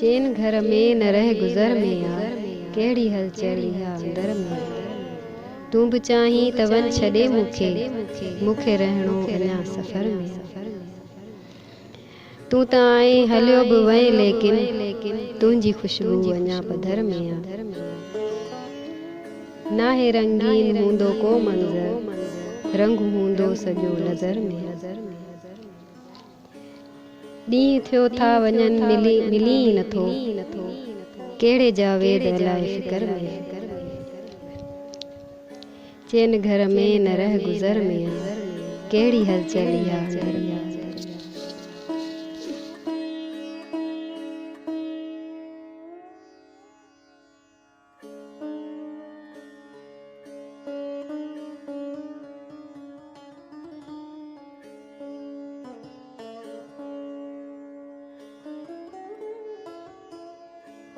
चैन घर में न रह गुज़र में यार, केड़ी हलचल इहा अंदर में। तू भी चाहीं त वन छॾे मूंखे, मूंखे रहणो अञा सफ़र में। तू त आए हलियो बि वएं लेकिन तुंहिंजी ख़ुशबू अञा पधर में आ। नाहे रंगीन हूंदो को मंज़र, रंग हूंदो सॼो नज़र में। ॾींहं थियो था वञनि मिली ई नथो, कहिड़े जावेद अलाए फ़िकर में। चैन घर में न रह गुज़र में, कहिड़ी हलचल इहा अंदर में।